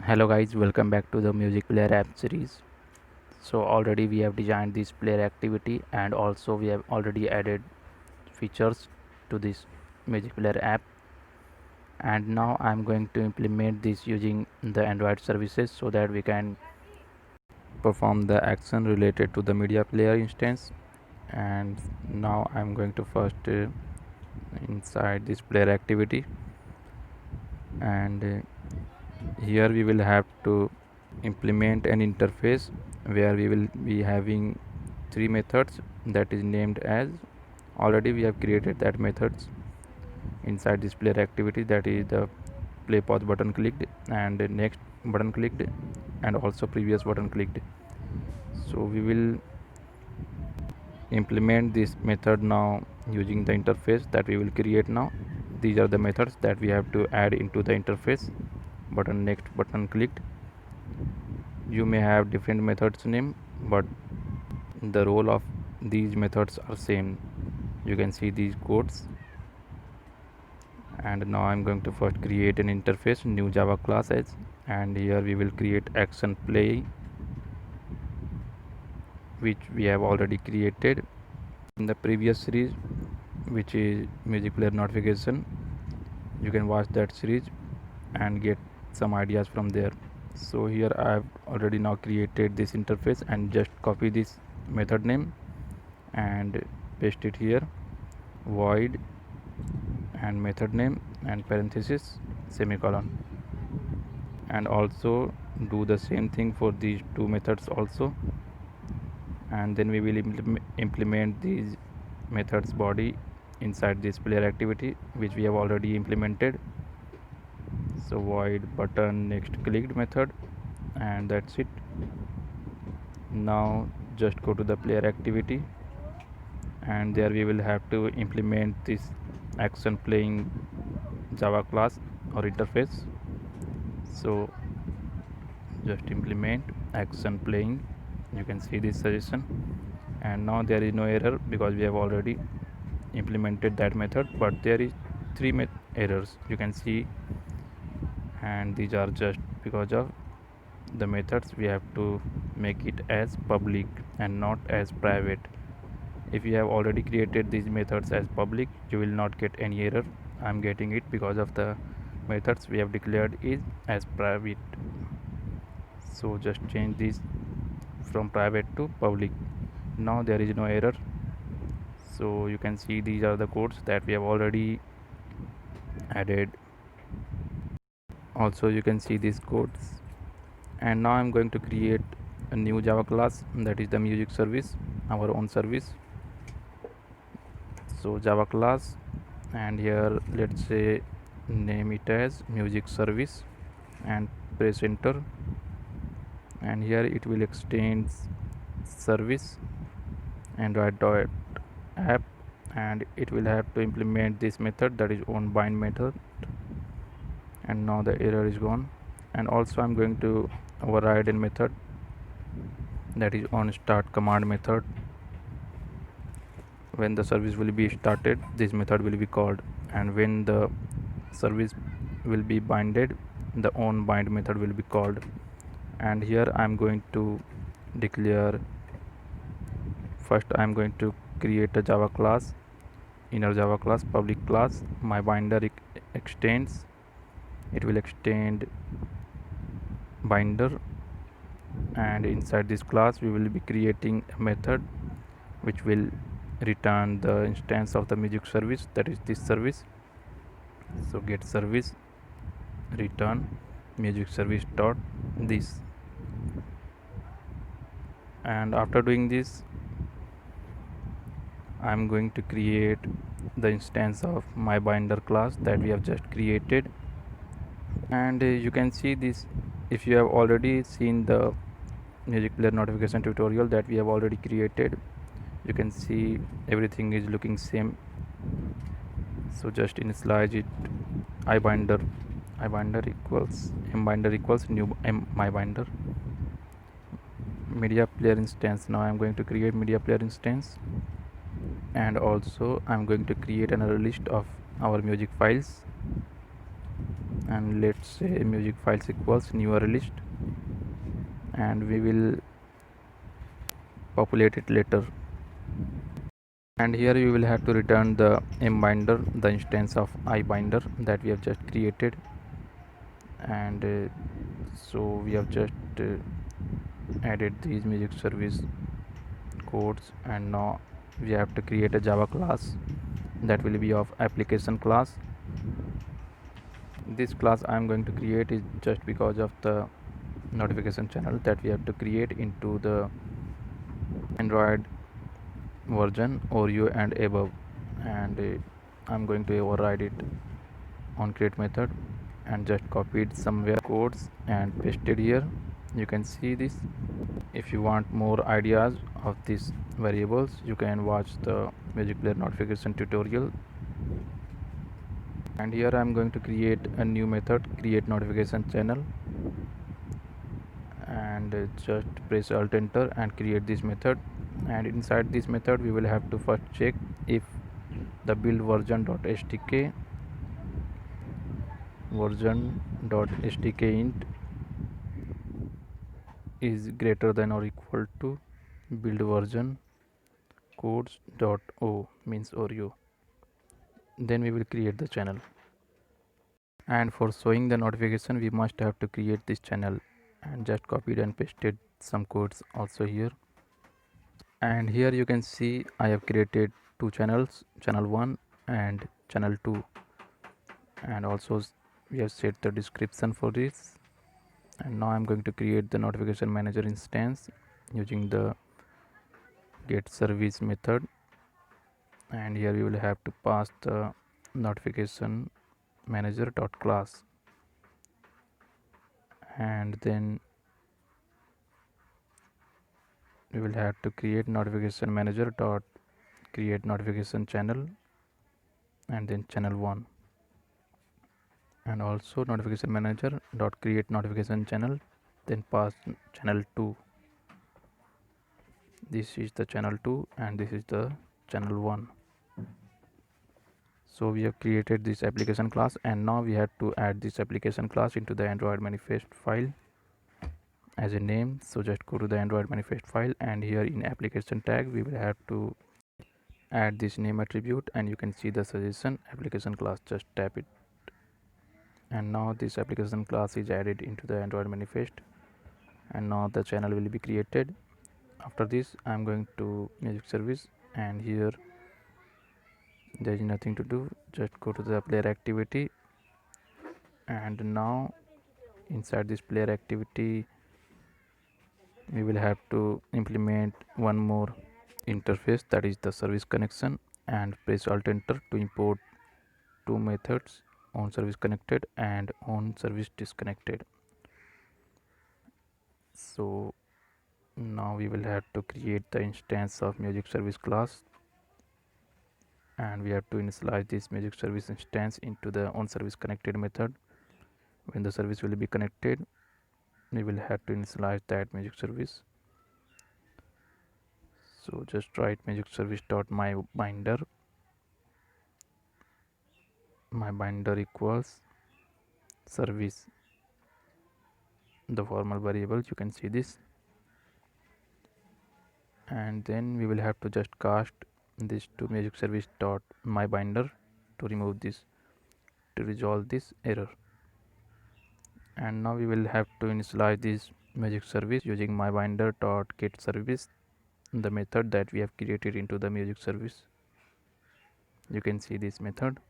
Hello guys, welcome back to the music player app series. So already we have designed this player activity and also we have already added features to this music player app, and now I'm going to implement this using the Android services so that we can perform the action related to the media player instance. And now I'm going to first inside this player activity, and here we will have to implement an interface where we will be having three methods that is named as, already we have created that methods inside this player activity, that is the play pause button clicked and next button clicked and also previous button clicked. So we will implement this method now using the interface that we will create now. These are the methods that we have to add into the interface. Button next button clicked. You may have different methods name, but the role of these methods are same. You can see these codes. And now I'm going to first create an interface, new Java class as, and here we will create action play, which we have already created in the previous series, which is music player notification. You can watch that series and get some ideas from there. So here I have already now created this interface and just copy this method name and paste it here, void and method name and parenthesis semicolon, and also do the same thing for these two methods also, and then we will implement these methods body inside this player activity which we have already implemented. So void button next clicked method, and that's it. Now just go to the player activity, and there we will have to implement this action playing Java class or interface. So just implement action playing. You can see this suggestion, and now there is no error because we have already implemented that method, but there is three errors you can see, and these are just because of the methods. We have to make it as public and not as private. If you have already created these methods as public, you will not get any error. I'm getting it because of the methods we have declared is as private. So just change this from private to public. Now there is no error. So you can see these are the codes that we have already added. Also you can see these codes, and now I'm going to create a new Java class, that is the music service, our own service. So Java class, and here let's say name it as music service and press enter, and here it will extend service android dot app, and it will have to implement this method, that is on bind method. And now the error is gone, and also I'm going to override a method, that is on start command method. When the service will be started, this method will be called, and when the service will be binded, the on bind method will be called. And here I'm going to declare, first I'm going to create a Java class, inner Java class, public class, my binder extends, it will extend binder, and inside this class we will be creating a method which will return the instance of the music service, that is this service. So get service return music service dot this, and after doing this I'm going to create the instance of my binder class that we have just created. And you can see this, if you have already seen the music player notification tutorial that we have already created, you can see everything is looking same. So just initialize it, iBinder equals mbinder equals new mybinder media player instance. Now I'm going to create media player instance, and also I'm going to create another list of our music files. and let's say music files equals new array list, and we will populate it later. And here you will have to return the mbinder, the instance of iBinder that we have just created. And so we have just added these music service codes, and now we have to create a Java class that will be of application class. This class I am going to create is just because of the notification channel that we have to create into the Android version Oreo and above. And I'm going to override it on create method and just copied somewhere codes and pasted here. You can see this. If you want more ideas of these variables, you can watch the music player notification tutorial. And here I'm going to create a new method, create notification channel, and just press alt enter and create this method. And inside this method we will have to first check if the build version.stk int is greater than or equal to build version codes.o, means Oreo. Then we will create the channel. And for showing the notification we must have to create this channel, and just copied and pasted some codes also here. And here you can see I have created two channels, channel 1 and channel 2, and also we have set the description for this. And now I'm going to create the notification manager instance using the get service method. And here we will have to pass the notification manager dot class, and then we will have to create notification manager dot create notification channel, and then channel 1, and also notification manager dot create notification channel, then pass channel 2. This is the channel 2 and this is the channel 1. So we have created this application class, and now we have to add this application class into the Android manifest file as a name. So just go to the Android manifest file, and here in application tag we will have to add this name attribute, and you can see the suggestion application class. Just tap it, and now this application class is added into the Android manifest, and now the channel will be created. After this I'm going to music service, and here there is nothing to do. Just go to the player activity, and now inside this player activity we will have to implement one more interface, that is the service connection, and press alt enter to import two methods, on service connected and on service disconnected. So now we will have to create the instance of music service class, and we have to initialize this music service instance into the on service connected method. When the service will be connected we will have to initialize that music service. So just write music service dot my binder equals service, the formal variable, you can see this. And then we will have to just cast this to music service dot my binder to remove this, to resolve this error. And now we will have to initialize this music service using my binder dot get service, the method that we have created into the music service. You can see this method.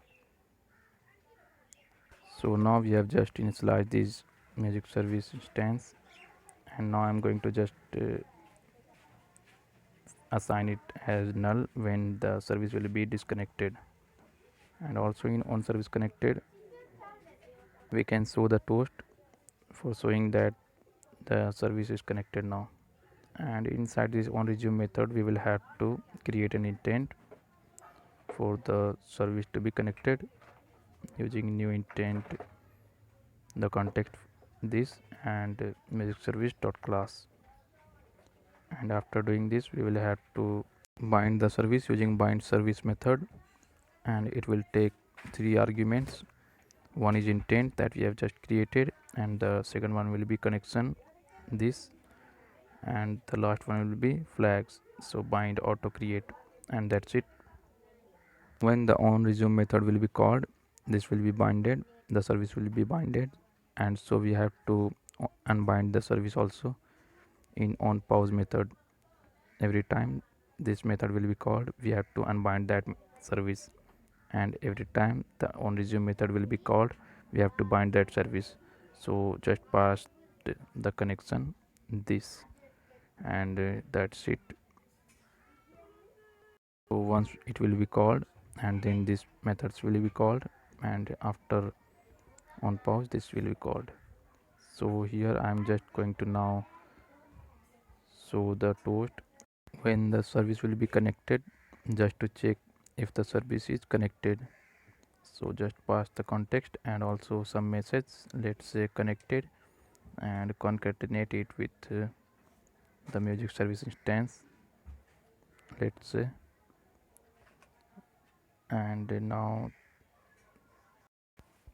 So now we have just initialized this music service instance, and now I'm going to just assign it as null when the service will be disconnected. And also in on service connected we can show the toast for showing that the service is connected now. And inside this on resume method we will have to create an intent for the service to be connected using new intent, the context this, and music service dot class. And after doing this we will have to bind the service using bind service method, and it will take three arguments. one is intent that we have just created, and the second one will be connection, this, and the last one will be flags. So bind auto create, and that's it. When the on resume method will be called, this will be binded, the service will be binded, and so we have to unbind the service also in on pause method. Every time this method will be called, we have to unbind that service, and every time the on resume method will be called, we have to bind that service. So just pass the connection, this, and that's it. So once it will be called, and then these methods will be called, and after on pause this will be called. So here I am just going to now show the toast when the service will be connected, just to check if the service is connected. So just pass the context and also some message, let's say connected, and concatenate it with the music service instance, let's say. And now,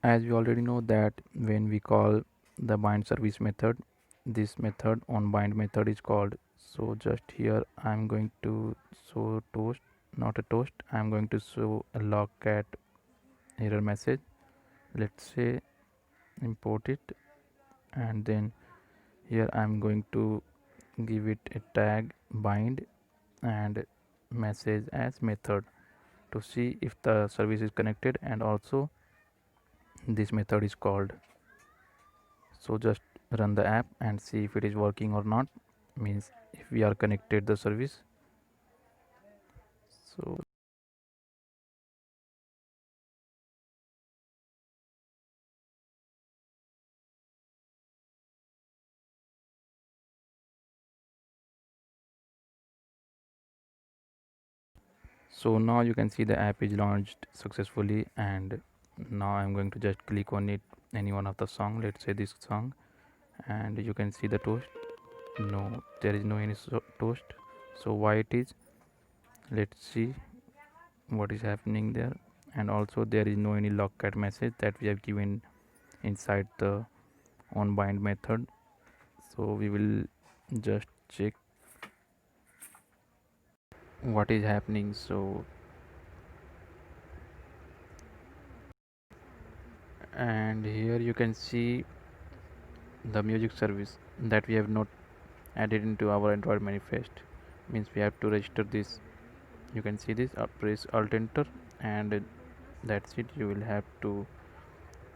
as we already know that when we call the bind service method, this method on bind method is called. So just here I'm going to show toast, not a toast, I'm going to show a logcat error message, let's say import it, and then here I'm going to give it a tag bind and message as method to see if the service is connected, and also this method is called. So just run the app and see if it is working or not, means if we are connected the service. So now you can see the app is launched successfully, and now I'm going to just click on it, any one of the song, let's say this song, and you can see the toast. No, there is no any toast. So why it is, let's see what is happening there. And also there is no any logcat message that we have given inside the onBind method. So we will just check what is happening. So, and here you can see the music service that we have not added into our Android manifest, means we have to register this. You can see this, press alt enter, and that's it. You will have to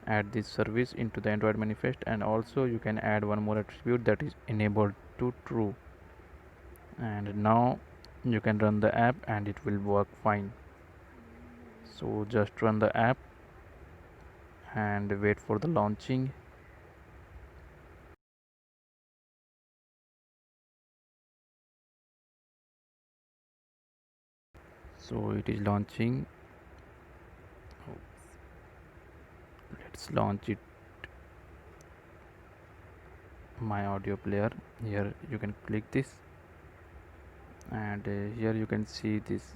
add this service into the Android manifest, and also you can add one more attribute, that is enabled to true. And now you can run the app and it will work fine. So just run the app and wait for the launching. So it is launching. Let's launch it. My audio player, here you can click this, and here you can see this.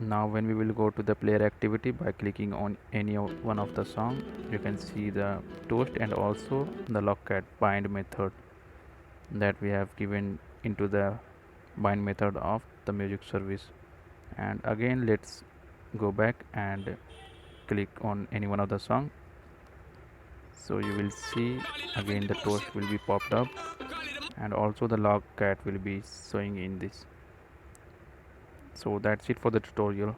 Now when we will go to the player activity by clicking on any one of the song, you can see the toast and also the logcat bind method that we have given into the bind method of the music service. And again let's go back and click on any one of the song, so you will see again the toast will be popped up, and also the logcat will be showing in this. So that's it for the tutorial.